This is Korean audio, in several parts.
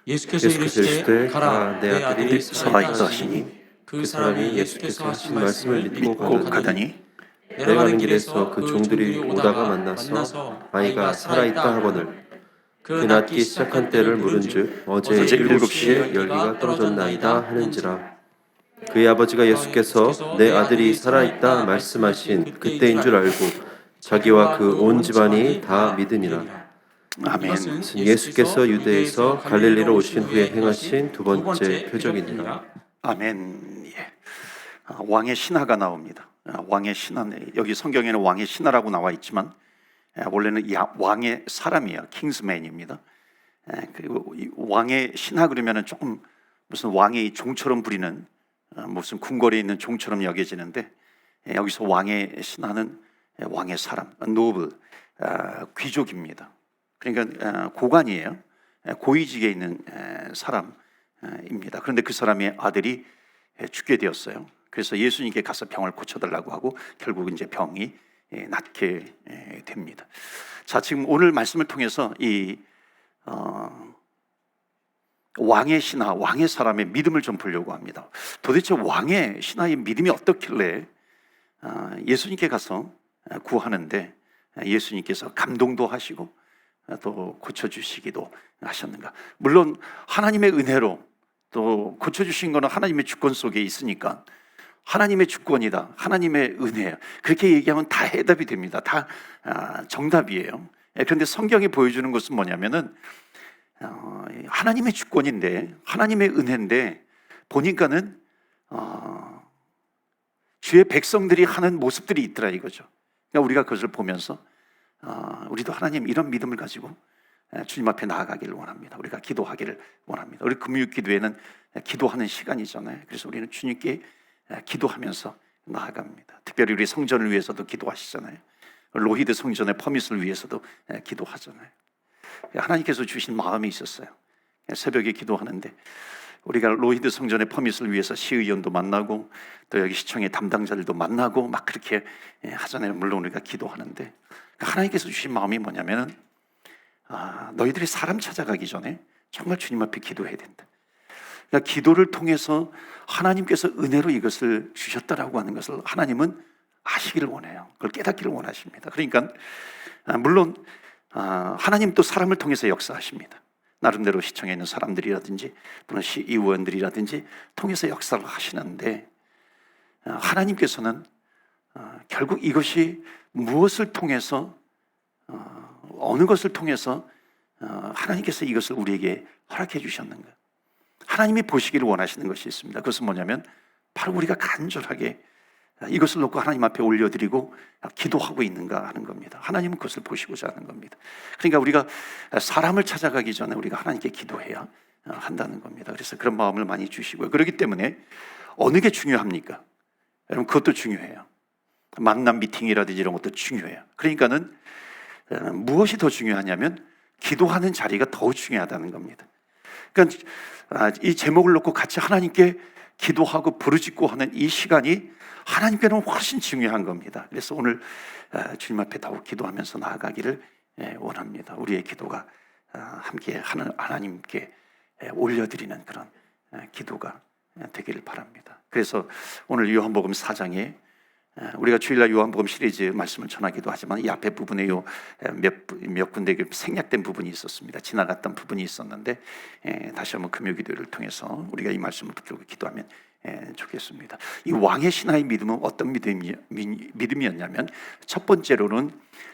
예수께서 이르시되 가라 내 아들이 살아있다 하시니 그 사람이 예수께서 하신 말씀을 믿고 가더니 내려가는 길에서 그 종들이 오다가 만나서 아이가 살아있다 하거늘 그 낫기 시작한 때를 물은즉 어제 7시에 열기가 떨어졌나이다 하는지라. 그의 아버지가 예수께서 내 아들이 살아있다 말씀하신 그때인 줄 알고 자기와 그 온 집안이 다 믿으니라. 아멘. 예수께서 유대에서 갈릴리로 오신 후에 행하신 두 번째 표적이니라. 아멘. 예. 왕의 신하가 나옵니다. 왕의 신하, 여기 성경에는 왕의 신하라고 나와 있지만 원래는 왕의 사람이에요. 킹스맨입니다. 그리고 왕의 신하 그러면은 조금 무슨 왕의 종처럼 부리는 무슨 궁궐에 있는 종처럼 여겨지는데 여기서 왕의 신하는 왕의 사람, 노블, 귀족입니다. 그러니까 고관이에요. 고위직에 있는 사람입니다. 그런데 그 사람의 아들이 죽게 되었어요. 그래서 예수님께 가서 병을 고쳐달라고 하고 결국 이제 병이 낫게 됩니다. 자, 지금 오늘 말씀을 통해서 이 왕의 신하, 왕의 사람의 믿음을 좀 보려고 합니다. 도대체 왕의 신하의 믿음이 어떻길래 예수님께 가서 구하는데 예수님께서 감동도 하시고 또 고쳐주시기도 하셨는가? 물론 하나님의 은혜로 또 고쳐주신 것은 하나님의 주권 속에 있으니까 하나님의 주권이다, 하나님의 은혜야, 그렇게 얘기하면 다 해답이 됩니다. 다 정답이에요. 그런데 성경이 보여주는 것은 뭐냐면은 하나님의 주권인데, 하나님의 은혜인데 보니까는 주의 백성들이 하는 모습들이 있더라 이거죠. 그러니까 우리가 그것을 보면서 우리도 하나님 이런 믿음을 가지고 주님 앞에 나아가기를 원합니다. 우리가 기도하기를 원합니다. 우리 금요 기도회는 기도하는 시간이잖아요. 그래서 우리는 주님께 기도하면서 나아갑니다. 특별히 우리 성전을 위해서도 기도하시잖아요. 로히드 성전의 퍼밋을 위해서도 기도하잖아요. 하나님께서 주신 마음이 있었어요. 새벽에 기도하는데 우리가 로히드 성전의 퍼밋을 위해서 시의원도 만나고 또 여기 시청의 담당자들도 만나고 막 그렇게 하잖아요. 물론 우리가 기도하는데 하나님께서 주신 마음이 뭐냐면은 너희들이 사람 찾아가기 전에 정말 주님 앞에 기도해야 된다. 그러니까 기도를 통해서 하나님께서 은혜로 이것을 주셨다라고 하는 것을 하나님은 아시기를 원해요. 그걸 깨닫기를 원하십니다. 그러니까 물론 하나님 또 사람을 통해서 역사하십니다. 나름대로 시청에 있는 사람들이라든지 또는 시의원들이라든지 통해서 역사를 하시는데 하나님께서는 결국 이것이 무엇을 통해서 어느 것을 통해서 하나님께서 이것을 우리에게 허락해 주셨는가? 하나님이 보시기를 원하시는 것이 있습니다. 그것은 뭐냐면 바로 우리가 간절하게 이것을 놓고 하나님 앞에 올려드리고 기도하고 있는가 하는 겁니다. 하나님은 그것을 보시고자 하는 겁니다. 그러니까 우리가 사람을 찾아가기 전에 우리가 하나님께 기도해야 한다는 겁니다. 그래서 그런 마음을 많이 주시고요. 그렇기 때문에 어느 게 중요합니까? 여러분 그것도 중요해요. 만남 미팅이라든지 이런 것도 중요해요. 그러니까는 무엇이 더 중요하냐면 기도하는 자리가 더 중요하다는 겁니다. 그러니까 이 제목을 놓고 같이 하나님께 기도하고 부르짖고 하는 이 시간이 하나님께는 훨씬 중요한 겁니다. 그래서 오늘 주님 앞에 더욱 기도하면서 나아가기를 원합니다. 우리의 기도가 함께 하나님께 올려드리는 그런 기도가 되기를 바랍니다. 그래서 오늘 요한복음 4장에 우리가 주일날 요한복음 시리즈 말씀을 전하기도 하지만 이 앞에 부분에 몇 군데 생략된 부분이 있었습니다. 지나갔던 부분이 있었는데 다시 한번 금요 기도를 통해서 우리가 이 말씀을 붙들고 기도하면 좋겠습니다. 이 왕의 신하의 믿음은 어떤 믿음이었냐면 첫 번째로는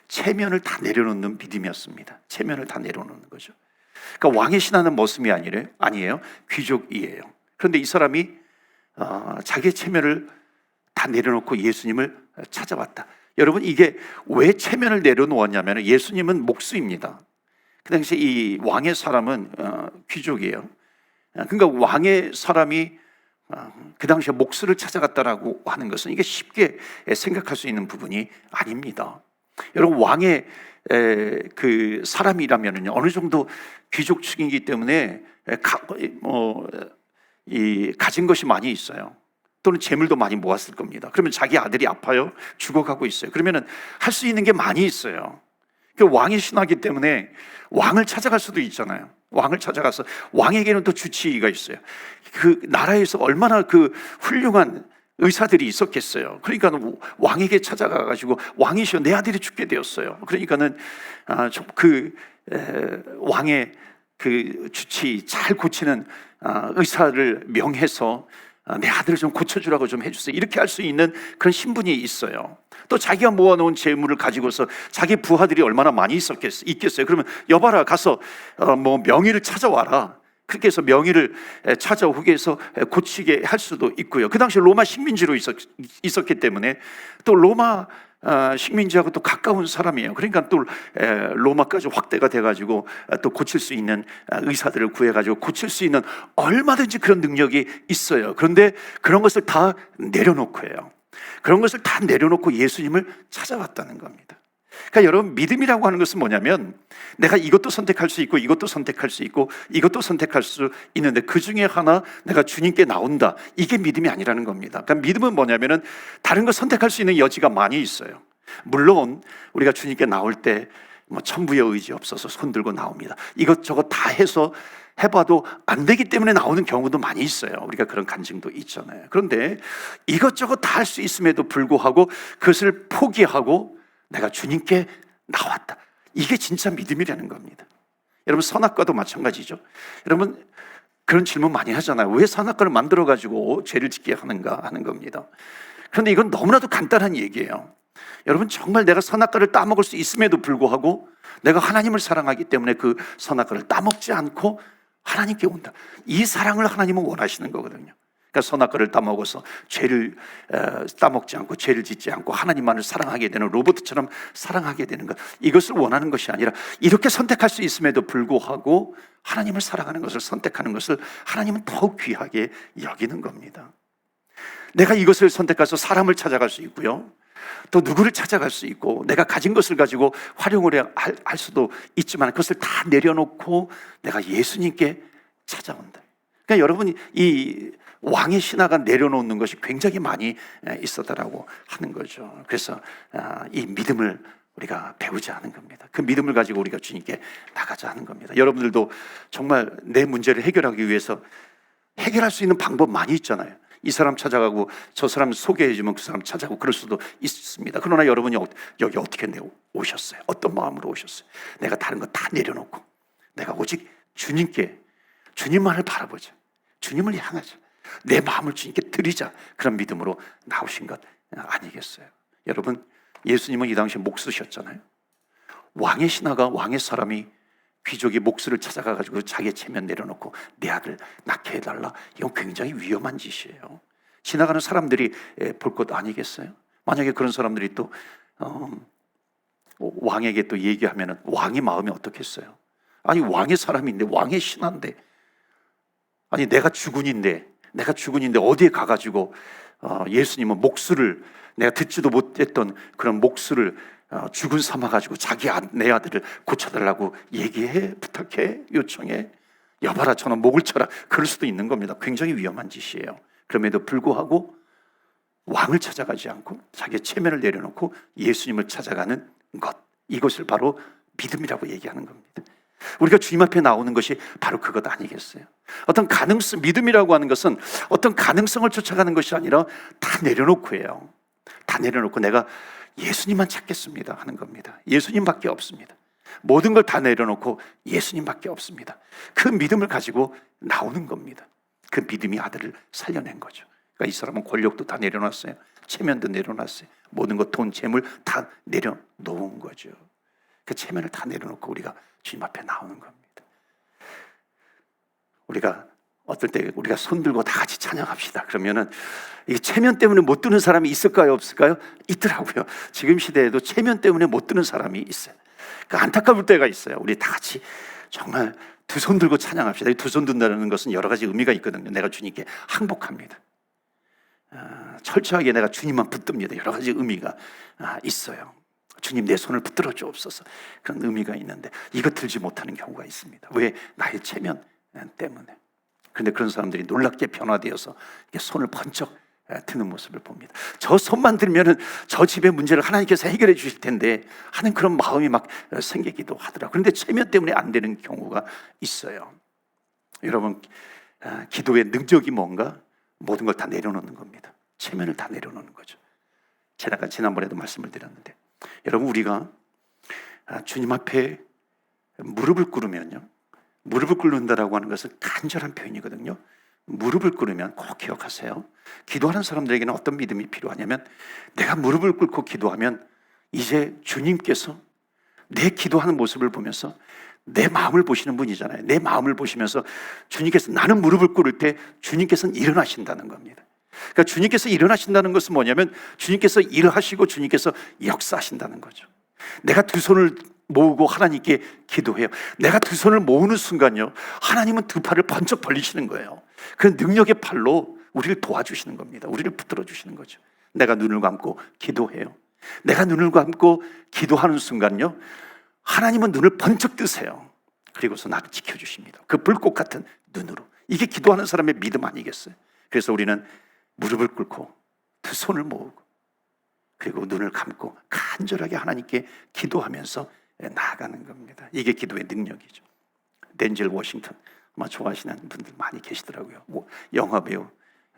체면을 다 내려놓는 믿음이었습니다. 체면을 다 내려놓는 거죠. 그러니까 왕의 신하는 모습이 아니에요. 귀족이에요. 그런데 이 사람이 자기의 체면을 다 내려놓고 예수님을 찾아왔다. 여러분 이게 왜 체면을 내려놓았냐면 예수님은 목수입니다. 그 당시 이 왕의 사람은 귀족이에요. 그러니까 왕의 사람이 그 당시에 목수를 찾아갔다라고 하는 것은 이게 쉽게 생각할 수 있는 부분이 아닙니다. 여러분 왕의 그 사람이라면요 어느 정도 귀족층이기 때문에 가진 것이 많이 있어요. 또는 재물도 많이 모았을 겁니다. 그러면 자기 아들이 아파요, 죽어가고 있어요. 그러면은 할 수 있는 게 많이 있어요. 그 왕이 신하기 때문에 왕을 찾아갈 수도 있잖아요. 왕을 찾아가서 왕에게는 또 주치의가 있어요. 그 나라에서 얼마나 그 훌륭한 의사들이 있었겠어요. 그러니까는 왕에게 찾아가가지고 왕이시여 내 아들이 죽게 되었어요. 그러니까는 왕의 그 주치의 잘 고치는 의사를 명해서 내 아들을 좀 고쳐주라고 좀 해주세요. 이렇게 할 수 있는 그런 신분이 있어요. 또 자기가 모아놓은 재물을 가지고서 자기 부하들이 얼마나 많이 있겠어요. 그러면 여봐라 가서 뭐 명의를 찾아와라. 그렇게 해서 명의를 찾아오게 해서 고치게 할 수도 있고요. 그 당시 로마 식민지로 있었기 때문에 또 로마 식민지하고 또 가까운 사람이에요. 그러니까 또 로마까지 확대가 돼가지고 또 고칠 수 있는 의사들을 구해가지고 고칠 수 있는 얼마든지 그런 능력이 있어요. 그런데 그런 것을 다 내려놓고요. 그런 것을 다 내려놓고 예수님을 찾아왔다는 겁니다. 그러니까 여러분, 믿음이라고 하는 것은 뭐냐면 내가 이것도 선택할 수 있고 이것도 선택할 수 있고 이것도 선택할 수 있는데 그 중에 하나 내가 주님께 나온다. 이게 믿음이 아니라는 겁니다. 그러니까 믿음은 뭐냐면은 다른 거 선택할 수 있는 여지가 많이 있어요. 물론 우리가 주님께 나올 때 뭐 천부의 의지 없어서 손 들고 나옵니다. 이것저것 다 해서 해봐도 안 되기 때문에 나오는 경우도 많이 있어요. 우리가 그런 간증도 있잖아요. 그런데 이것저것 다 할 수 있음에도 불구하고 그것을 포기하고 내가 주님께 나왔다. 이게 진짜 믿음이라는 겁니다. 여러분, 선악과도 마찬가지죠. 여러분, 그런 질문 많이 하잖아요. 왜 선악과를 만들어가지고 죄를 짓게 하는가 하는 겁니다. 그런데 이건 너무나도 간단한 얘기예요. 여러분, 정말 내가 선악과를 따먹을 수 있음에도 불구하고 내가 하나님을 사랑하기 때문에 그 선악과를 따먹지 않고 하나님께 온다. 이 사랑을 하나님은 원하시는 거거든요. 그러니까 선악과를 따먹어서 죄를 따먹지 않고 죄를 짓지 않고 하나님만을 사랑하게 되는, 로봇처럼 사랑하게 되는 것, 이것을 원하는 것이 아니라 이렇게 선택할 수 있음에도 불구하고 하나님을 사랑하는 것을 선택하는 것을 하나님은 더욱 귀하게 여기는 겁니다. 내가 이것을 선택해서 사람을 찾아갈 수 있고요, 또 누구를 찾아갈 수 있고 내가 가진 것을 가지고 활용을 할 수도 있지만 그것을 다 내려놓고 내가 예수님께 찾아온다. 그러니까 여러분이 이 왕의 신화가 내려놓는 것이 굉장히 많이 있었다라고 하는 거죠. 그래서 이 믿음을 우리가 배우자 하는 겁니다. 그 믿음을 가지고 우리가 주님께 나가자 하는 겁니다. 여러분들도 정말 내 문제를 해결하기 위해서 해결할 수 있는 방법 많이 있잖아요. 이 사람 찾아가고 저 사람 소개해주면 그 사람 찾아가고 그럴 수도 있습니다. 그러나 여러분이 여기 어떻게 오셨어요? 어떤 마음으로 오셨어요? 내가 다른 거 다 내려놓고 내가 오직 주님께, 주님만을 바라보자, 주님을 향하자, 내 마음을 주님께 드리자, 그런 믿음으로 나오신 것 아니겠어요? 여러분, 예수님은 이 당시에 목 쓰셨잖아요. 왕의 신하가, 왕의 사람이 귀족이 목수를 찾아가가지고 자기의 체면 내려놓고 내 아들 낳게 해달라. 이건 굉장히 위험한 짓이에요. 지나가는 사람들이 볼 것 아니겠어요? 만약에 그런 사람들이 또 왕에게 또 얘기하면 왕의 마음이 어떻겠어요? 아니, 왕의 사람인데, 왕의 신하인데, 아니 내가 주군인데 어디에 가가지고 예수님은 목수를, 내가 듣지도 못했던 그런 목수를 죽은 삼아가지고 내 아들을 고쳐달라고 얘기해, 부탁해, 요청해. 여봐라 저는 목을 쳐라. 그럴 수도 있는 겁니다. 굉장히 위험한 짓이에요. 그럼에도 불구하고 왕을 찾아가지 않고 자기의 체면을 내려놓고 예수님을 찾아가는 것, 이것을 바로 믿음이라고 얘기하는 겁니다. 우리가 주님 앞에 나오는 것이 바로 그것 아니겠어요? 어떤 가능성, 믿음이라고 하는 것은 어떤 가능성을 쫓아가는 것이 아니라 다 내려놓고 해요. 다 내려놓고 내가 예수님만 찾겠습니다 하는 겁니다. 예수님밖에 없습니다. 모든 걸 다 내려놓고 예수님밖에 없습니다. 그 믿음을 가지고 나오는 겁니다. 그 믿음이 아들을 살려낸 거죠. 그러니까 이 사람은 권력도 다 내려놨어요. 체면도 내려놨어요. 모든 것, 돈, 재물 다 내려놓은 거죠. 그 체면을 다 내려놓고 우리가 주님 앞에 나오는 겁니다. 우리가 어떨 때 우리가 손 들고 다 같이 찬양합시다. 그러면은 이 체면 때문에 못 드는 사람이 있을까요? 없을까요? 있더라고요. 지금 시대에도 체면 때문에 못 드는 사람이 있어요. 그러니까 안타까울 때가 있어요. 우리 다 같이 정말 두 손 들고 찬양합시다. 이 두 손 든다는 것은 여러 가지 의미가 있거든요. 내가 주님께 항복합니다. 철저하게 내가 주님만 붙듭니다. 여러 가지 의미가 있어요. 주님 내 손을 붙들어 주옵소서, 그런 의미가 있는데 이거 들지 못하는 경우가 있습니다. 왜? 나의 체면 때문에. 그런데 그런 사람들이 놀랍게 변화되어서 손을 번쩍 드는 모습을 봅니다. 저 손만 들면은 저 집의 문제를 하나님께서 해결해 주실 텐데 하는 그런 마음이 막 생기기도 하더라고요. 그런데 체면 때문에 안 되는 경우가 있어요. 여러분, 기도의 능력이 뭔가? 모든 걸 다 내려놓는 겁니다. 체면을 다 내려놓는 거죠. 제가 지난번에도 말씀을 드렸는데, 여러분, 우리가 주님 앞에 무릎을 꿇으면요, 무릎을 꿇는다라고 하는 것은 간절한 표현이거든요. 무릎을 꿇으면 꼭 기억하세요. 기도하는 사람들에게는 어떤 믿음이 필요하냐면, 내가 무릎을 꿇고 기도하면 이제 주님께서 내 기도하는 모습을 보면서 내 마음을 보시는 분이잖아요. 내 마음을 보시면서 주님께서, 나는 무릎을 꿇을 때 주님께서는 일어나신다는 겁니다. 그러니까 주님께서 일어나신다는 것은 뭐냐면 주님께서 일을 하시고 주님께서 역사하신다는 거죠. 내가 두 손을 모으고 하나님께 기도해요. 내가 두 손을 모으는 순간요, 하나님은 두 팔을 번쩍 벌리시는 거예요. 그 능력의 팔로 우리를 도와주시는 겁니다. 우리를 붙들어 주시는 거죠. 내가 눈을 감고 기도해요. 내가 눈을 감고 기도하는 순간요, 하나님은 눈을 번쩍 뜨세요. 그리고서 나를 지켜주십니다. 그 불꽃 같은 눈으로. 이게 기도하는 사람의 믿음 아니겠어요? 그래서 우리는 무릎을 꿇고 두 손을 모으고 그리고 눈을 감고 간절하게 하나님께 기도하면서 나아가는 겁니다. 이게 기도의 능력이죠. 덴젤 워싱턴, 아마 좋아하시는 분들 많이 계시더라고요. 영화배우,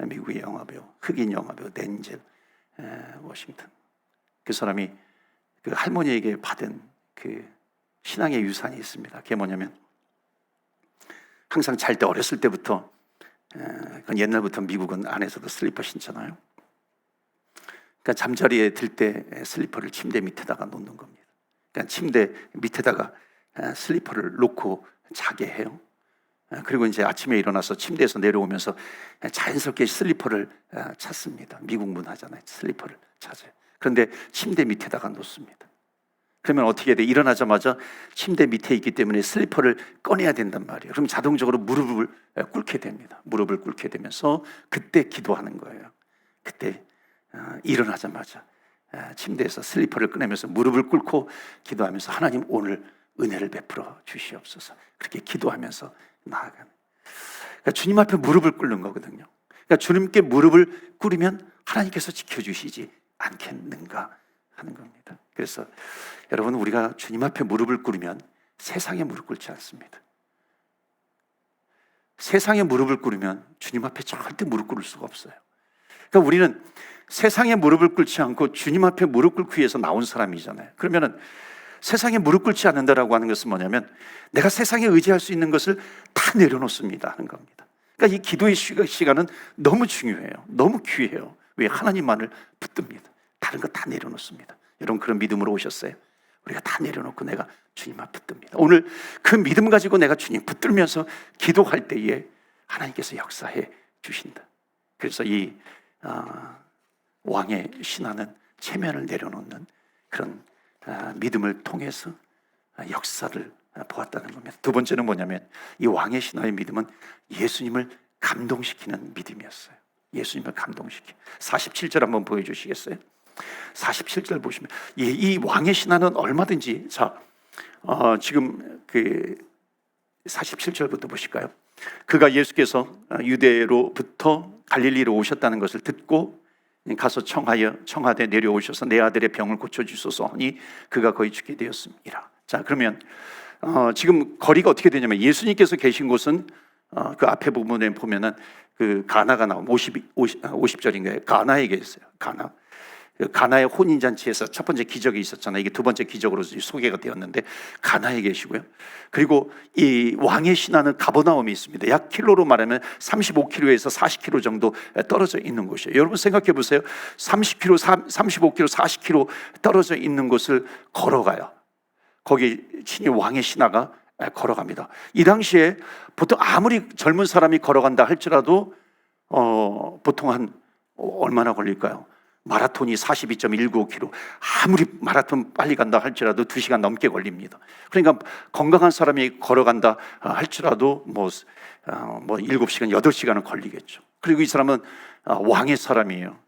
미국의 영화배우, 흑인 영화배우 덴젤 워싱턴. 그 사람이 그 할머니에게 받은 그 신앙의 유산이 있습니다. 그게 뭐냐면, 항상 잘 때 어렸을 때부터, 그건 옛날부터 미국은 안에서도 슬리퍼 신잖아요. 그러니까 잠자리에 들 때 슬리퍼를 침대 밑에다가 놓는 겁니다. 그러니까 침대 밑에다가 슬리퍼를 놓고 자게 해요. 그리고 이제 아침에 일어나서 침대에서 내려오면서 자연스럽게 슬리퍼를 찾습니다. 미국 문화잖아요. 슬리퍼를 찾아요. 그런데 침대 밑에다가 놓습니다. 그러면 어떻게 돼? 일어나자마자 침대 밑에 있기 때문에 슬리퍼를 꺼내야 된단 말이에요. 그럼 자동적으로 무릎을 꿇게 됩니다. 무릎을 꿇게 되면서 그때 기도하는 거예요. 그때 일어나자마자 침대에서 슬리퍼를 꺼내면서 무릎을 꿇고 기도하면서, 하나님 오늘 은혜를 베풀어 주시옵소서. 그렇게 기도하면서 나아가는. 그러니까 주님 앞에 무릎을 꿇는 거거든요. 그러니까 주님께 무릎을 꿇으면 하나님께서 지켜주시지 않겠는가 하는 겁니다. 그래서 여러분, 우리가 주님 앞에 무릎을 꿇으면 세상에 무릎 꿇지 않습니다. 세상에 무릎을 꿇으면 주님 앞에 절대 무릎 꿇을 수가 없어요. 그러니까 우리는 세상에 무릎을 꿇지 않고 주님 앞에 무릎 꿇기 위해서 나온 사람이잖아요. 그러면은 세상에 무릎 꿇지 않는다라고 하는 것은 뭐냐면, 내가 세상에 의지할 수 있는 것을 다 내려놓습니다 하는 겁니다. 그러니까 이 기도의 시간은 너무 중요해요. 너무 귀해요. 왜? 하나님만을 붙듭니다. 다른 거 다 내려놓습니다. 여러분, 그런 믿음으로 오셨어요? 우리가 다 내려놓고 내가 주님 앞 붙듭니다. 오늘 그 믿음 가지고 내가 주님 붙들면서 기도할 때에 하나님께서 역사해 주신다. 그래서 이 왕의 신하는 체면을 내려놓는 그런 믿음을 통해서 역사를 보았다는 겁니다. 두 번째는 뭐냐면, 이 왕의 신하의 믿음은 예수님을 감동시키는 믿음이었어요. 예수님을 감동시키. 47절 한번 보여주시겠어요? 47절 보시면, 이 왕의 신하는 얼마든지, 지금 그 47절부터 보실까요? 그가 예수께서 유대로부터 갈릴리로 오셨다는 것을 듣고 가서 청하되 내려오셔서 내 아들의 병을 고쳐주소서 하니 그가 거의 죽게 되었습니다. 자, 그러면 지금 거리가 어떻게 되냐면, 예수님께서 계신 곳은 그 앞에 부분에 보면은 그 가나가 나오면 50절인가요? 가나에 계세요. 가나의 혼인잔치에서 첫 번째 기적이 있었잖아요. 이게 두 번째 기적으로 소개가 되었는데 가나에 계시고요. 그리고 이 왕의 신하는 가버나움이 있습니다. 약 킬로로 말하면 35km에서 40km 정도 떨어져 있는 곳이에요. 여러분 생각해 보세요. 30km, 35km, 40km 떨어져 있는 곳을 걸어가요. 거기 친히 왕의 신하가 걸어갑니다. 이 당시에 보통 아무리 젊은 사람이 걸어간다 할지라도 보통 한 얼마나 걸릴까요? 마라톤이 42.195km, 아무리 마라톤 빨리 간다 할지라도 2시간 넘게 걸립니다. 그러니까 건강한 사람이 걸어간다 할지라도 뭐 7시간, 8시간은 걸리겠죠. 그리고 이 사람은 왕의 사람이에요.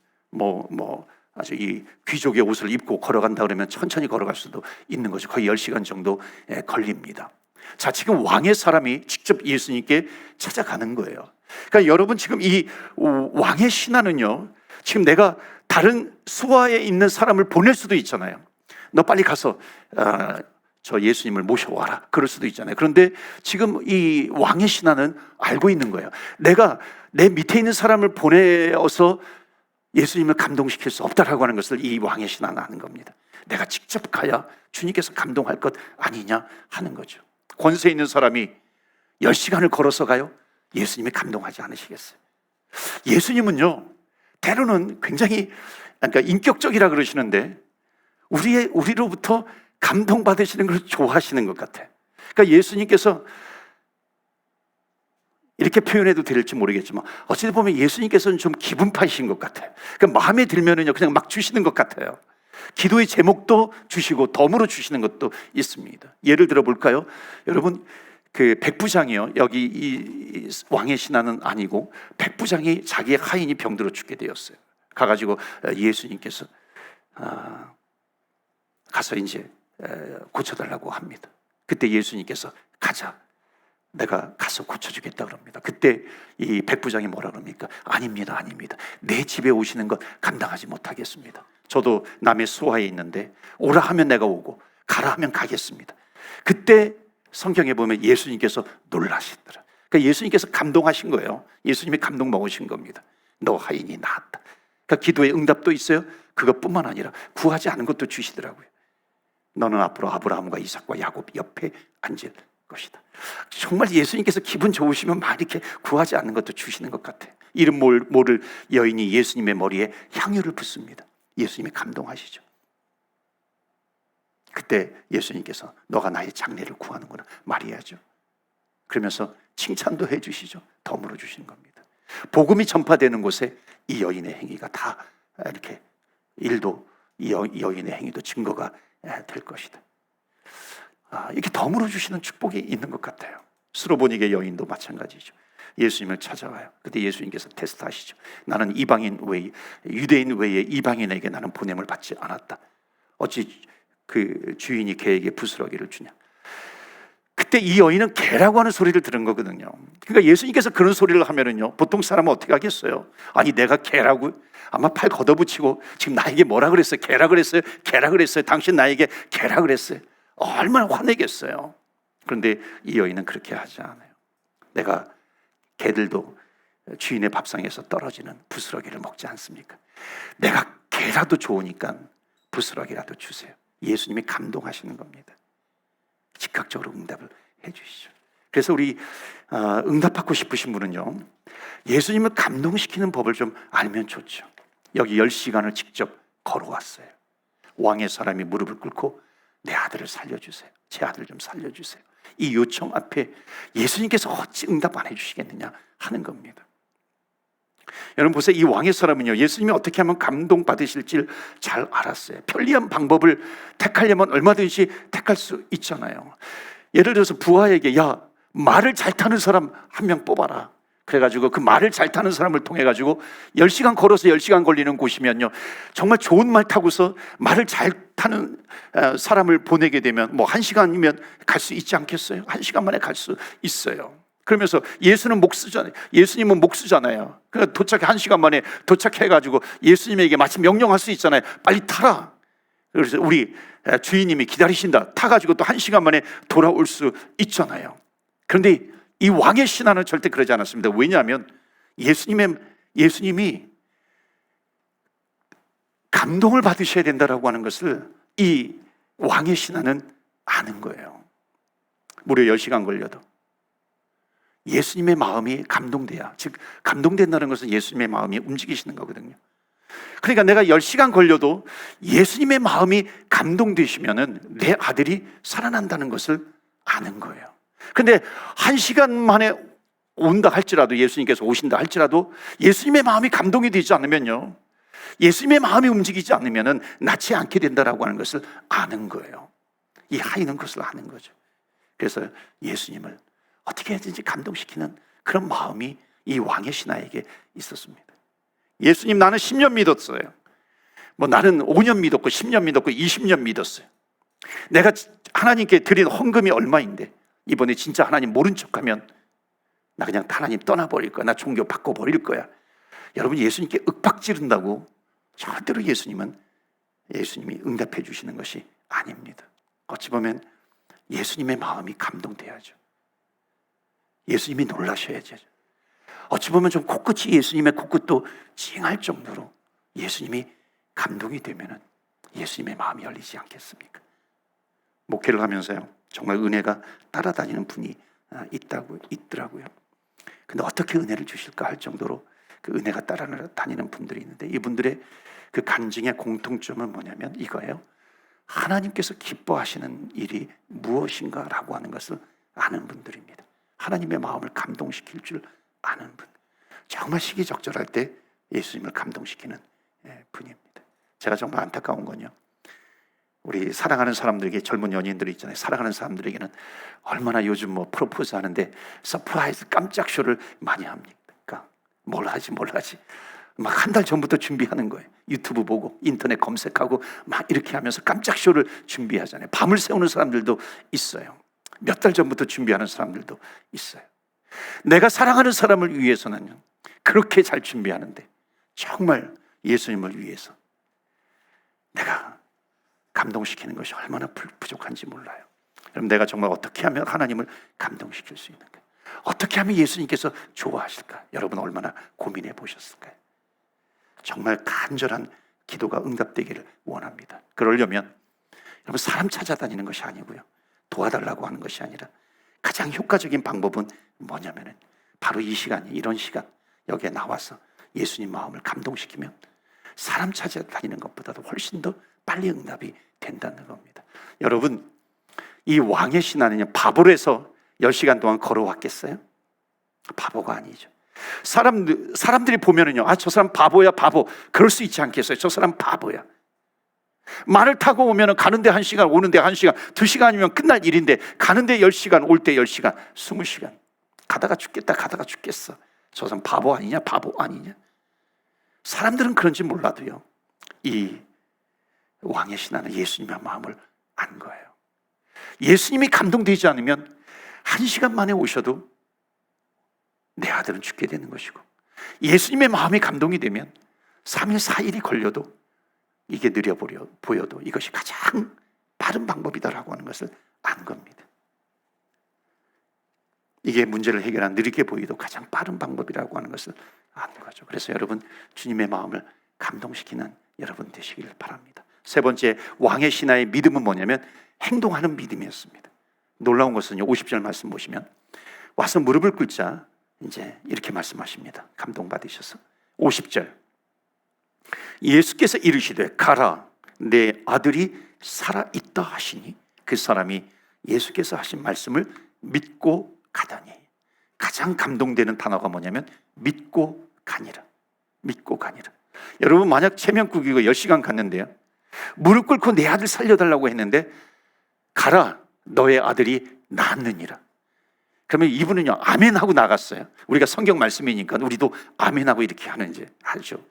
아주 이 귀족의 옷을 입고 걸어간다 그러면 천천히 걸어갈 수도 있는 거죠. 거의 10시간 정도 걸립니다. 자, 지금 왕의 사람이 직접 예수님께 찾아가는 거예요. 그러니까 여러분, 지금 이 왕의 신하는요, 지금 내가 다른 수하에 있는 사람을 보낼 수도 있잖아요. 너 빨리 가서 저 예수님을 모셔와라, 그럴 수도 있잖아요. 그런데 지금 이 왕의 신하는 알고 있는 거예요. 내가 내 밑에 있는 사람을 보내어서 예수님을 감동시킬 수 없다라고 하는 것을 이 왕의 신하는 아는 겁니다. 내가 직접 가야 주님께서 감동할 것 아니냐 하는 거죠. 권세 있는 사람이 10시간을 걸어서 가요? 예수님이 감동하지 않으시겠어요? 예수님은요, 때로는 굉장히 인격적이라 그러시는데 우리로부터 감동받으시는 걸 좋아하시는 것 같아요. 그러니까 예수님께서 이렇게 표현해도 될지 모르겠지만 어찌 보면 예수님께서는 좀 기분파이신 것 같아요. 그러니까 마음에 들면은요 그냥 막 주시는 것 같아요. 기도의 제목도 주시고 덤으로 주시는 것도 있습니다. 예를 들어 볼까요? 여러분, 그 백부장이요, 여기 이 왕의 신하는 아니고 백부장이 자기의 하인이 병들어 죽게 되었어요. 가가지고 예수님께서 가서 이제 고쳐달라고 합니다. 그때 예수님께서 가자, 내가 가서 고쳐주겠다 그럽니다. 그때 이 백부장이 뭐라 그럽니까? 아닙니다, 아닙니다. 내 집에 오시는 것 감당하지 못하겠습니다. 저도 남의 수하에 있는데 오라 하면 내가 오고 가라 하면 가겠습니다. 그때 성경에 보면 예수님께서 놀라시더라. 그러니까 예수님께서 감동하신 거예요. 예수님이 감동 먹으신 겁니다. 너 하인이 나았다. 그러니까 기도의 응답도 있어요. 그것뿐만 아니라 구하지 않은 것도 주시더라고요. 너는 앞으로 아브라함과 이삭과 야곱 옆에 앉을 것이다. 정말 예수님께서 기분 좋으시면 막 이렇게 구하지 않는 것도 주시는 것 같아요. 이름 모를 여인이 예수님의 머리에 향유를 붓습니다. 예수님이 감동하시죠. 그때 예수님께서 너가 나의 장래를 구하는구나 말해야죠. 그러면서 칭찬도 해주시죠. 덤으로 주시는 겁니다. 복음이 전파되는 곳에 이 여인의 행위가 다 이렇게 일도 이 여인의 행위도 증거가 될 것이다. 이렇게 덤으로 주시는 축복이 있는 것 같아요. 스로보닉의 여인도 마찬가지죠. 예수님을 찾아와요. 그때 예수님께서 테스트하시죠. 나는 이방인 외에, 유대인 외에 이방인에게 나는 보냄을 받지 않았다. 어찌 그 주인이 개에게 부스러기를 주냐. 그때 이 여인은 개라고 하는 소리를 들은 거거든요. 그러니까 예수님께서 그런 소리를 하면은요, 보통 사람은 어떻게 하겠어요? 아니 내가 개라고? 아마 팔 걷어붙이고 지금 나에게 뭐라 그랬어요? 개라 그랬어요? 개라 그랬어요? 당신 나에게 개라 그랬어요? 얼마나 화내겠어요. 그런데 이 여인은 그렇게 하지 않아요. 내가 개들도 주인의 밥상에서 떨어지는 부스러기를 먹지 않습니까? 내가 개라도 좋으니까 부스러기라도 주세요. 예수님이 감동하시는 겁니다. 즉각적으로 응답을 해주시죠. 그래서 우리 응답받고 싶으신 분은요, 예수님을 감동시키는 법을 좀 알면 좋죠. 여기 10시간을 직접 걸어왔어요. 왕의 사람이 무릎을 꿇고 내 아들을 살려주세요. 제 아들 좀 살려주세요. 이 요청 앞에 예수님께서 어찌 응답 안 해주시겠느냐 하는 겁니다. 여러분 보세요. 이 왕의 사람은요, 예수님이 어떻게 하면 감동받으실지 잘 알았어요. 편리한 방법을 택하려면 얼마든지 택할 수 있잖아요. 예를 들어서 부하에게 야, 말을 잘 타는 사람 한 명 뽑아라. 그래가지고 그 말을 잘 타는 사람을 통해가지고 10시간 걸어서 10시간 걸리는 곳이면요, 정말 좋은 말 타고서 말을 잘 타는 사람을 보내게 되면 뭐 1시간이면 갈 수 있지 않겠어요? 1시간 만에 갈 수 있어요. 그러면서 예수님은 목 쓰잖아요. 그러니까 1시간 만에 도착해가지고 예수님에게 마치 명령할 수 있잖아요. 빨리 타라. 그래서 우리 주인님이 기다리신다. 타가지고 또 1시간 만에 돌아올 수 있잖아요. 그런데 이 왕의 신하는 절대 그러지 않았습니다. 왜냐하면 예수님이 감동을 받으셔야 된다라고 하는 것을 이 왕의 신하는 아는 거예요. 무려 10시간 걸려도 예수님의 마음이 감동돼야, 즉 감동된다는 것은 예수님의 마음이 움직이시는 거거든요. 그러니까 내가 10시간 걸려도 예수님의 마음이 감동되시면은 내 아들이 살아난다는 것을 아는 거예요. 근데 1시간 만에 온다 할지라도, 예수님께서 오신다 할지라도 예수님의 마음이 감동이 되지 않으면요, 예수님의 마음이 움직이지 않으면은 낫지 않게 된다라고 하는 것을 아는 거예요. 이 하인은 그것을 아는 거죠. 그래서 예수님을 어떻게 해야든지 감동시키는 그런 마음이 이 왕의 신하에게 있었습니다. 예수님, 나는 10년 믿었어요. 뭐 나는 5년 믿었고 10년 믿었고 20년 믿었어요. 내가 하나님께 드린 헌금이 얼마인데 이번에 진짜 하나님 모른 척하면 나 그냥 하나님 떠나버릴 거야. 나 종교 바꿔버릴 거야. 여러분, 예수님께 윽박지른다고 절대로 예수님이 응답해 주시는 것이 아닙니다. 어찌 보면 예수님의 마음이 감동돼야죠. 예수님이 놀라셔야죠. 어찌 보면 좀 코끝이 예수님의 코끝도 찡할 정도로 예수님이 감동이 되면은 예수님의 마음이 열리지 않겠습니까? 목회를 하면서요, 정말 은혜가 따라다니는 분이 있더라고요. 근데 어떻게 은혜를 주실까 할 정도로 그 은혜가 따라다니는 분들이 있는데, 이분들의 그 간증의 공통점은 뭐냐면 이거예요. 하나님께서 기뻐하시는 일이 무엇인가라고 하는 것을 아는 분들입니다. 하나님의 마음을 감동시킬 줄 아는 분. 정말 시기적절할 때 예수님을 감동시키는 분입니다. 제가 정말 안타까운 건요, 우리 사랑하는 사람들에게, 젊은 연인들이 있잖아요. 사랑하는 사람들에게는 얼마나 요즘 뭐 프로포즈 하는데 서프라이즈 깜짝 쇼를 많이 합니까? 뭘 하지 막 한 달 전부터 준비하는 거예요. 유튜브 보고 인터넷 검색하고 막 이렇게 하면서 깜짝 쇼를 준비하잖아요. 밤을 새우는 사람들도 있어요. 몇 달 전부터 준비하는 사람들도 있어요. 내가 사랑하는 사람을 위해서는 그렇게 잘 준비하는데, 정말 예수님을 위해서 내가 감동시키는 것이 얼마나 부족한지 몰라요. 그럼 내가 정말 어떻게 하면 하나님을 감동시킬 수 있는가? 어떻게 하면 예수님께서 좋아하실까? 여러분 얼마나 고민해 보셨을까요? 정말 간절한 기도가 응답되기를 원합니다. 그러려면 여러분, 사람 찾아다니는 것이 아니고요, 도와달라고 하는 것이 아니라 가장 효과적인 방법은 뭐냐면은 바로 이 시간이, 이런 시간 여기에 나와서 예수님 마음을 감동시키면 사람 찾아다니는 것보다도 훨씬 더 빨리 응답이 된다는 겁니다. 여러분, 이 왕의 신하는요, 바보로 해서 10시간 동안 걸어왔겠어요? 바보가 아니죠. 사람들이 보면은요, 저 사람 바보야, 바보. 그럴 수 있지 않겠어요? 저 사람 바보야. 말을 타고 오면은 가는데 1시간, 오는데 1시간, 2시간이면 끝날 일인데 가는데 10시간, 올 때 10시간, 20시간. 가다가 죽겠어. 저 사람 바보 아니냐? 사람들은 그런지 몰라도요, 이 왕의 신하는 예수님의 마음을 안 거예요. 예수님이 감동되지 않으면 1시간 만에 오셔도 내 아들은 죽게 되는 것이고, 예수님의 마음이 감동이 되면 3일 4일이 걸려도, 이게 느려 보여도 이것이 가장 빠른 방법이다라고 하는 것을 안 겁니다. 이게 문제를 해결한, 느리게 보이도 가장 빠른 방법이라고 하는 것을 아는 거죠. 그래서 여러분, 주님의 마음을 감동시키는 여러분 되시길 바랍니다. 세 번째, 왕의 신하의 믿음은 뭐냐면 행동하는 믿음이었습니다. 놀라운 것은요, 50절 말씀 보시면 와서 무릎을 꿇자 이제 이렇게 말씀하십니다. 감동받으셔서 50절, 예수께서 이르시되 가라, 내 아들이 살아있다 하시니 그 사람이 예수께서 하신 말씀을 믿고 가다니. 가장 감동되는 단어가 뭐냐면 믿고 가니라. 믿고 가니라. 여러분, 만약 체면국이고 10시간 갔는데요, 무릎 꿇고 내 아들 살려달라고 했는데 가라, 너의 아들이 낫느니라. 그러면 이분은요, 아멘하고 나갔어요. 우리가 성경 말씀이니까 우리도 아멘하고 이렇게 하는지 알죠.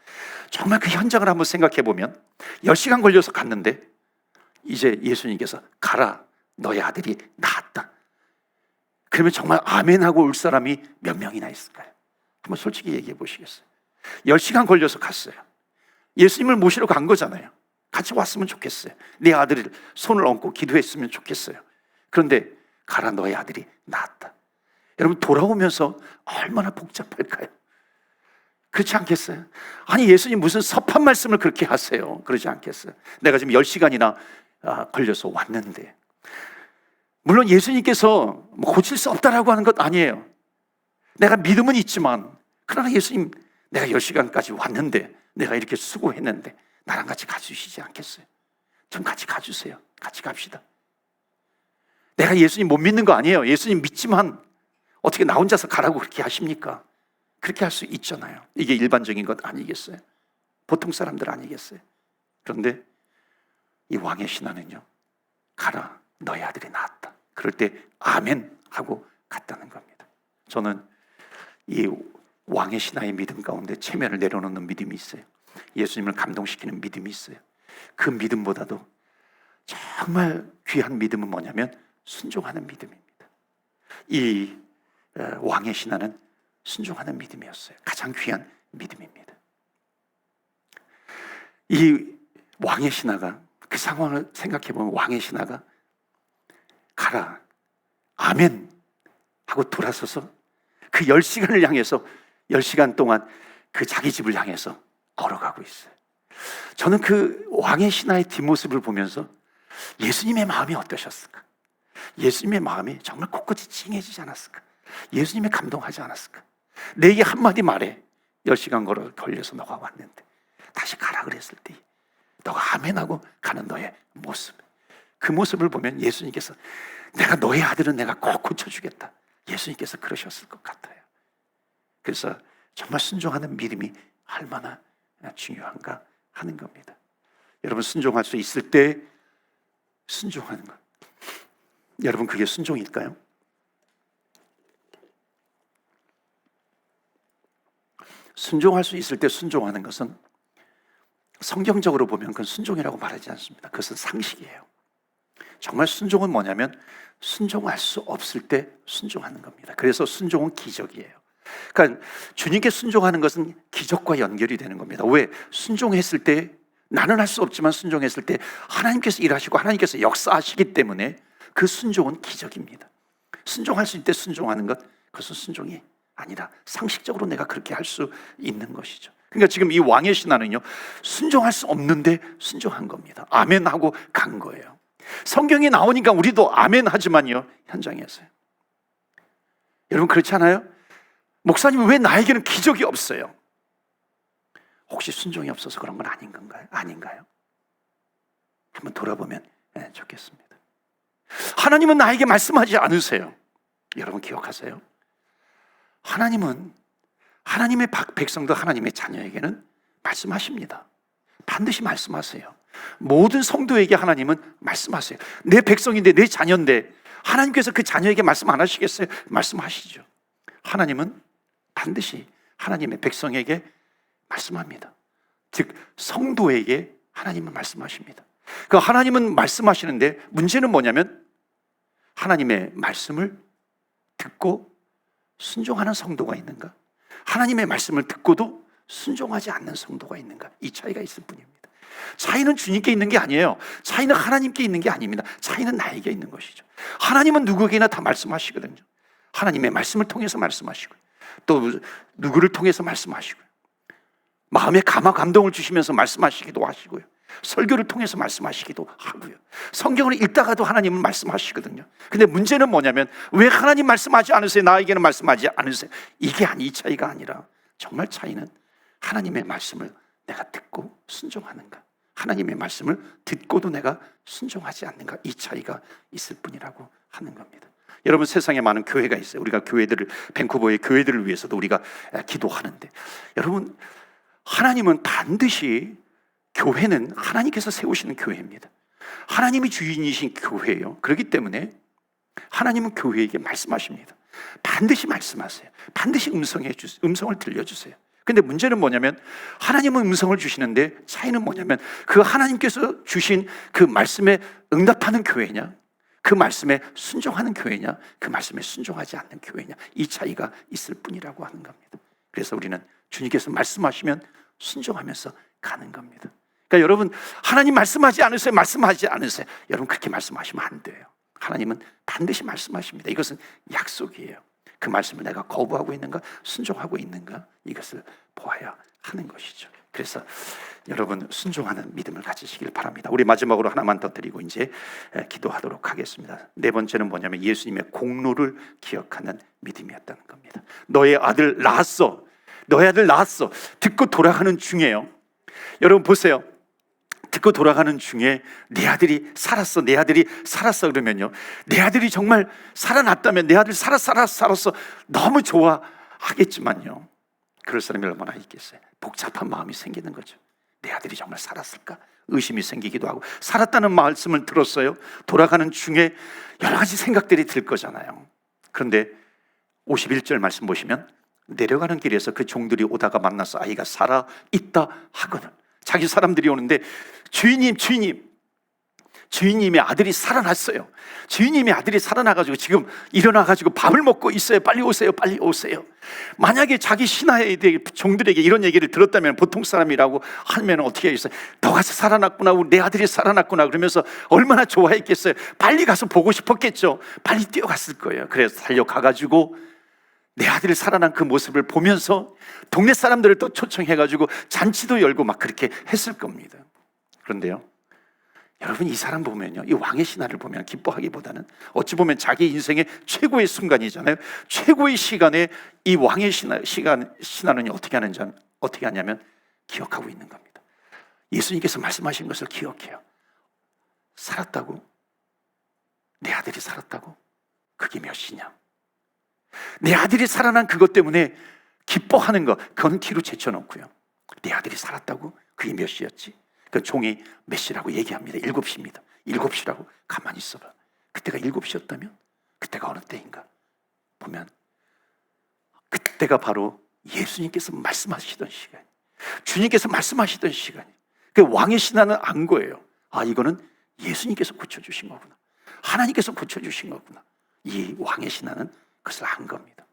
정말 그 현장을 한번 생각해 보면 10시간 걸려서 갔는데 이제 예수님께서 가라, 너의 아들이 나았다. 그러면 정말 아멘하고 올 사람이 몇 명이나 있을까요? 한번 솔직히 얘기해 보시겠어요? 10시간 걸려서 갔어요. 예수님을 모시러 간 거잖아요. 같이 왔으면 좋겠어요. 내 아들을 손을 얹고 기도했으면 좋겠어요. 그런데 가라, 너의 아들이 나았다. 여러분, 돌아오면서 얼마나 복잡할까요? 그렇지 않겠어요? 아니, 예수님 무슨 섭한 말씀을 그렇게 하세요? 그러지 않겠어요? 내가 지금 10시간이나 걸려서 왔는데. 물론 예수님께서 고칠 수 없다라고 하는 것 아니에요. 내가 믿음은 있지만, 그러나 예수님, 내가 10시간까지 왔는데, 내가 이렇게 수고했는데 나랑 같이 가주시지 않겠어요? 좀 같이 가주세요. 같이 갑시다. 내가 예수님 못 믿는 거 아니에요. 예수님 믿지만 어떻게 나 혼자서 가라고 그렇게 하십니까? 그렇게 할 수 있잖아요. 이게 일반적인 것 아니겠어요? 보통 사람들 아니겠어요? 그런데 이 왕의 신하는요, 가라, 너의 아들이 나았다. 그럴 때 아멘 하고 갔다는 겁니다. 저는 이 왕의 신하의 믿음 가운데 체면을 내려놓는 믿음이 있어요. 예수님을 감동시키는 믿음이 있어요. 그 믿음보다도 정말 귀한 믿음은 뭐냐면 순종하는 믿음입니다. 이 왕의 신하는 순종하는 믿음이었어요. 가장 귀한 믿음입니다. 이 왕의 신하가 그 상황을 생각해 보면 왕의 신하가 가라 아멘 하고 돌아서서 그 10시간을 향해서 10시간 동안 그 자기 집을 향해서 걸어가고 있어요. 저는 그 왕의 신하의 뒷모습을 보면서 예수님의 마음이 어떠셨을까? 예수님의 마음이 정말 곳곳이 찡해지지 않았을까? 예수님이 감동하지 않았을까? 내게 한마디 말해. 10시간 걸려서 너가 왔는데 다시 가라 그랬을 때 너가 아멘하고 가는 너의 모습, 그 모습을 보면 예수님께서 내가 너의 아들은 내가 꼭 고쳐주겠다, 예수님께서 그러셨을 것 같아요. 그래서 정말 순종하는 믿음이 얼마나 중요한가 하는 겁니다. 여러분, 순종할 수 있을 때 순종하는 것, 여러분 그게 순종일까요? 순종할 수 있을 때 순종하는 것은 성경적으로 보면 그건 순종이라고 말하지 않습니다. 그것은 상식이에요. 정말 순종은 뭐냐면 순종할 수 없을 때 순종하는 겁니다. 그래서 순종은 기적이에요. 그러니까 주님께 순종하는 것은 기적과 연결이 되는 겁니다. 왜? 순종했을 때, 나는 할 수 없지만 순종했을 때 하나님께서 일하시고 하나님께서 역사하시기 때문에 그 순종은 기적입니다. 순종할 수 있을 때 순종하는 것, 그것은 순종이 아니라 상식적으로 내가 그렇게 할 수 있는 것이죠. 그러니까 지금 이 왕의 신하는요, 순종할 수 없는데 순종한 겁니다. 아멘 하고 간 거예요. 성경에 나오니까 우리도 아멘 하지만요, 현장에서요. 여러분 그렇지 않아요? 목사님 왜 나에게는 기적이 없어요? 혹시 순종이 없어서 그런 건 아닌 건가요? 아닌가요? 한번 돌아보면 좋겠습니다. 하나님은 나에게 말씀하지 않으세요. 여러분 기억하세요? 하나님은 하나님의 백성들, 하나님의 자녀에게는 말씀하십니다. 반드시 말씀하세요. 모든 성도에게 하나님은 말씀하세요. 내 백성인데, 내 자녀인데 하나님께서 그 자녀에게 말씀 안 하시겠어요? 말씀하시죠. 하나님은 반드시 하나님의 백성에게 말씀합니다. 즉 성도에게 하나님은 말씀하십니다. 그 하나님은 말씀하시는데 문제는 뭐냐면 하나님의 말씀을 듣고 순종하는 성도가 있는가, 하나님의 말씀을 듣고도 순종하지 않는 성도가 있는가, 이 차이가 있을 뿐입니다. 차이는 주님께 있는 게 아니에요. 차이는 하나님께 있는 게 아닙니다. 차이는 나에게 있는 것이죠. 하나님은 누구에게나 다 말씀하시거든요. 하나님의 말씀을 통해서 말씀하시고 또 누구를 통해서 말씀하시고요, 마음에 감동을 주시면서 말씀하시기도 하시고요, 설교를 통해서 말씀하시기도 하고요, 성경을 읽다가도 하나님은 말씀하시거든요. 근데 문제는 뭐냐면 왜 하나님 말씀하지 않으세요? 나에게는 말씀하지 않으세요? 이게 이 차이가 아니라 정말 차이는 하나님의 말씀을 내가 듣고 순종하는가, 하나님의 말씀을 듣고도 내가 순종하지 않는가, 이 차이가 있을 뿐이라고 하는 겁니다. 여러분 세상에 많은 교회가 있어요. 우리가 교회들을, 밴쿠버의 교회들을 위해서도 우리가 기도하는데, 여러분 하나님은 반드시, 교회는 하나님께서 세우시는 교회입니다. 하나님이 주인이신 교회예요. 그렇기 때문에 하나님은 교회에게 말씀하십니다. 반드시 말씀하세요. 반드시 음성을 들려주세요. 근데 문제는 뭐냐면 하나님은 음성을 주시는데 차이는 뭐냐면 그 하나님께서 주신 그 말씀에 응답하는 교회냐, 그 말씀에 순종하는 교회냐, 그 말씀에 순종하지 않는 교회냐, 이 차이가 있을 뿐이라고 하는 겁니다. 그래서 우리는 주님께서 말씀하시면 순종하면서 가는 겁니다. 그러니까 여러분, 하나님 말씀하지 않으세요? 말씀하지 않으세요? 여러분 그렇게 말씀하시면 안 돼요. 하나님은 반드시 말씀하십니다. 이것은 약속이에요. 그 말씀을 내가 거부하고 있는가, 순종하고 있는가, 이것을 보아야 하는 것이죠. 그래서 여러분 순종하는 믿음을 가지시길 바랍니다. 우리 마지막으로 하나만 더 드리고 이제 기도하도록 하겠습니다. 네 번째는 뭐냐면 예수님의 공로를 기억하는 믿음이었다는 겁니다. 너의 아들 낳았어, 너의 아들 낳았어, 듣고 돌아가는 중에요. 여러분 보세요. 듣고 돌아가는 중에 내 아들이 살았어, 내 아들이 살았어 그러면요, 내 아들이 정말 살아났다면 내 아들 살았어 너무 좋아하겠지만요, 그럴 사람이 얼마나 있겠어요? 복잡한 마음이 생기는 거죠. 내 아들이 정말 살았을까? 의심이 생기기도 하고, 살았다는 말씀을 들었어요. 돌아가는 중에 여러 가지 생각들이 들 거잖아요. 그런데 51절 말씀 보시면 내려가는 길에서 그 종들이 오다가 만나서 아이가 살아있다 하거늘, 자기 사람들이 오는데 주인님 주인님의 아들이 살아났어요. 주인님의 아들이 살아나가지고 지금 일어나가지고 밥을 먹고 있어요. 빨리 오세요, 빨리 오세요. 만약에 자기 신하의 종들에게 이런 얘기를 들었다면 보통 사람이라고 하면 어떻게 하겠어요? 너가 살아났구나, 내 아들이 살아났구나 그러면서 얼마나 좋아했겠어요. 빨리 가서 보고 싶었겠죠. 빨리 뛰어갔을 거예요. 그래서 달려가가지고 내 아들이 살아난 그 모습을 보면서 동네 사람들을 또 초청해가지고 잔치도 열고 막 그렇게 했을 겁니다. 그런데요, 여러분, 이 사람 보면요, 이 왕의 신하를 보면 기뻐하기보다는 어찌 보면 자기 인생의 최고의 순간이잖아요. 최고의 시간에 이 왕의 신하는 어떻게 하냐면 기억하고 있는 겁니다. 예수님께서 말씀하신 것을 기억해요. 살았다고? 내 아들이 살았다고? 그게 몇이냐? 내 아들이 살아난 그것 때문에 기뻐하는 것, 그건 뒤로 제쳐놓고요, 내 아들이 살았다고? 그게 몇 시였지? 그 종이 몇 시라고 얘기합니다. 7시입니다. 7시라고. 가만히 있어봐. 그때가 7시였다면 그때가 어느 때인가 보면 그때가 바로 예수님께서 말씀하시던 시간, 주님께서 말씀하시던 시간이. 그 왕의 신하는 안 거예요. 아, 이거는 예수님께서 고쳐주신 거구나, 하나님께서 고쳐주신 거구나. 이 왕의 신하는 그것을 안 겁니다.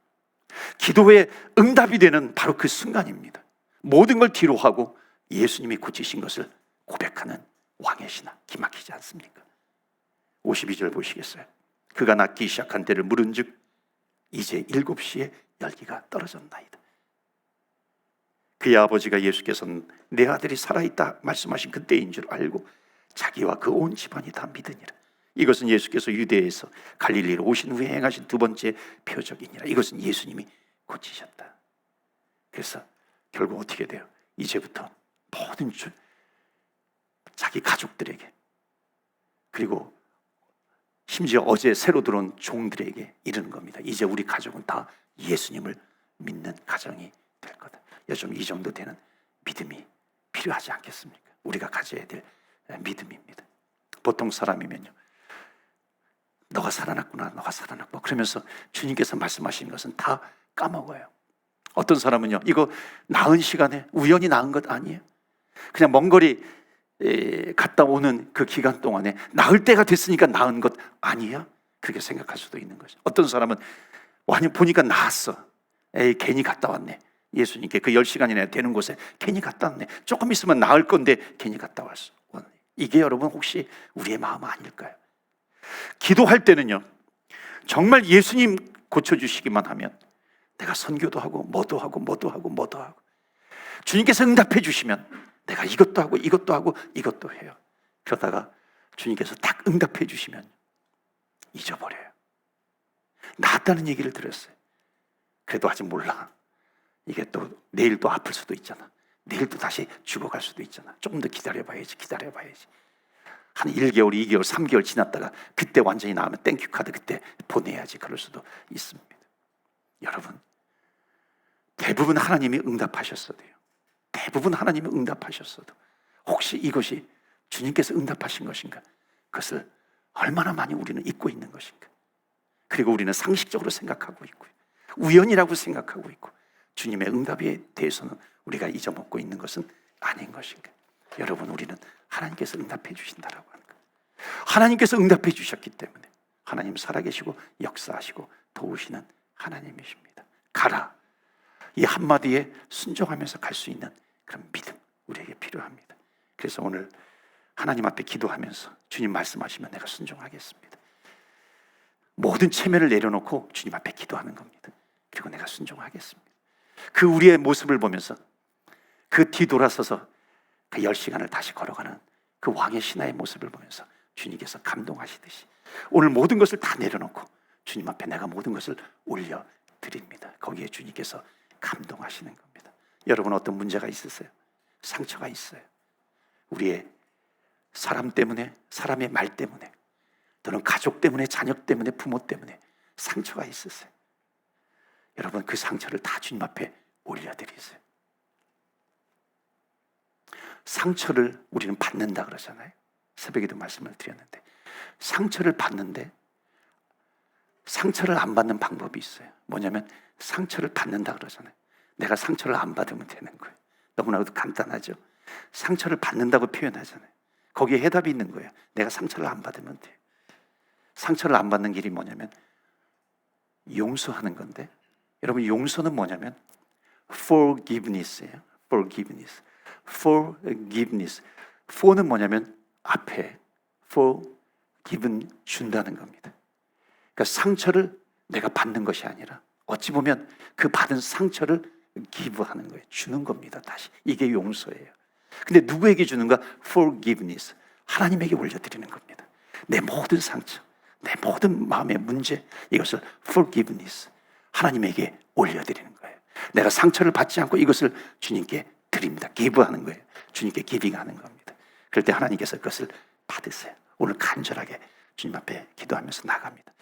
기도의 응답이 되는 바로 그 순간입니다. 모든 걸 뒤로 하고 예수님이 고치신 것을 고백하는 왕의 신하, 기막히지 않습니까? 52절 보시겠어요? 그가 낫기 시작한 때를 물은즉 이제 7시에 열기가 떨어졌나이다. 그의 아버지가 예수께서는 내 아들이 살아있다 말씀하신 그때인 줄 알고 자기와 그 온 집안이 다 믿으니라. 이것은 예수께서 유대에서 갈릴리로 오신 후에 행하신 두 번째 표적이니라. 이것은 예수님이 고치셨다. 그래서 결국 어떻게 돼요? 이제부터 모든 자기 가족들에게, 그리고 심지어 어제 새로 들어온 종들에게 이르는 겁니다. 이제 우리 가족은 다 예수님을 믿는 가정이 될 거다. 요즘 이 정도 되는 믿음이 필요하지 않겠습니까? 우리가 가져야 될 믿음입니다. 보통 사람이면요, 너가 살아났구나, 너가 살아났고 그러면서 주님께서 말씀하신 것은 다 까먹어요. 어떤 사람은요, 이거 나은 시간에 우연히 나은 것 아니에요? 그냥 먼 거리 갔다 오는 그 기간 동안에 나을 때가 됐으니까 나은 것 아니야? 그렇게 생각할 수도 있는 거죠. 어떤 사람은 완전 보니까 나았어. 에이, 괜히 갔다 왔네. 예수님께 그 10시간이나 되는 곳에 괜히 갔다 왔네. 조금 있으면 나을 건데 괜히 갔다 왔어. 이게 여러분 혹시 우리의 마음 아닐까요? 기도할 때는요, 정말 예수님 고쳐주시기만 하면 내가 선교도 하고 뭐도 하고 뭐도 하고 뭐도 하고, 주님께서 응답해 주시면 내가 이것도 하고 이것도 하고 이것도 해요. 그러다가 주님께서 딱 응답해 주시면 잊어버려요. 나았다는 얘기를 들었어요. 그래도 아직 몰라. 이게 또 내일 또 아플 수도 있잖아. 내일 또 다시 죽어갈 수도 있잖아. 조금 더 기다려봐야지. 한 1개월, 2개월, 3개월 지났다가 그때 완전히 나으면 땡큐 카드 그때 보내야지. 그럴 수도 있습니다. 여러분, 대부분 하나님이 응답하셨어도요, 대부분 하나님이 응답하셨어도 혹시 이것이 주님께서 응답하신 것인가, 그것을 얼마나 많이 우리는 잊고 있는 것인가. 그리고 우리는 상식적으로 생각하고 있고요, 우연이라고 생각하고 있고, 주님의 응답에 대해서는 우리가 잊어먹고 있는 것은 아닌 것인가. 여러분, 우리는 하나님께서 응답해 주신다라고 하는 거예요. 하나님께서 응답해 주셨기 때문에 하나님 살아계시고 역사하시고 도우시는 하나님이십니다. 가라, 이 한마디에 순종하면서 갈 수 있는 그런 믿음 우리에게 필요합니다. 그래서 오늘 하나님 앞에 기도하면서 주님 말씀하시면 내가 순종하겠습니다. 모든 체면을 내려놓고 주님 앞에 기도하는 겁니다. 그리고 내가 순종하겠습니다. 그 우리의 모습을 보면서 그 뒤돌아서서 그 10시간을 다시 걸어가는 그 왕의 신하의 모습을 보면서 주님께서 감동하시듯이 오늘 모든 것을 다 내려놓고 주님 앞에 내가 모든 것을 올려드립니다. 거기에 주님께서 감동하시는 겁니다. 여러분, 어떤 문제가 있으세요? 상처가 있어요. 우리의 사람 때문에, 사람의 말 때문에, 또는 가족 때문에, 자녀 때문에, 부모 때문에 상처가 있으세요. 여러분, 그 상처를 다 주님 앞에 올려드리세요. 상처를 우리는 받는다 그러잖아요. 새벽에도 말씀을 드렸는데, 상처를 받는데 상처를 안 받는 방법이 있어요. 뭐냐면 상처를 받는다 그러잖아요. 내가 상처를 안 받으면 되는 거예요. 너무나도 간단하죠. 상처를 받는다고 표현하잖아요. 거기에 해답이 있는 거예요. 내가 상처를 안 받으면 돼요. 상처를 안 받는 길이 뭐냐면 용서하는 건데, 여러분 용서는 뭐냐면 forgiveness예요. forgiveness. forgiveness. for는 뭐냐면 앞에 forgiven 준다는 겁니다. 그러니까 상처를 내가 받는 것이 아니라 어찌 보면 그 받은 상처를 give하는 거예요. 주는 겁니다. 다시 이게 용서예요. 근데 누구에게 주는가? forgiveness. 하나님에게 올려드리는 겁니다. 내 모든 상처, 내 모든 마음의 문제, 이것을 forgiveness, 하나님에게 올려드리는 거예요. 내가 상처를 받지 않고 이것을 주님께 드립니다. 기부하는 거예요. 주님께 기빙하는 겁니다. 그럴 때 하나님께서 그것을 받으세요. 오늘 간절하게 주님 앞에 기도하면서 나갑니다.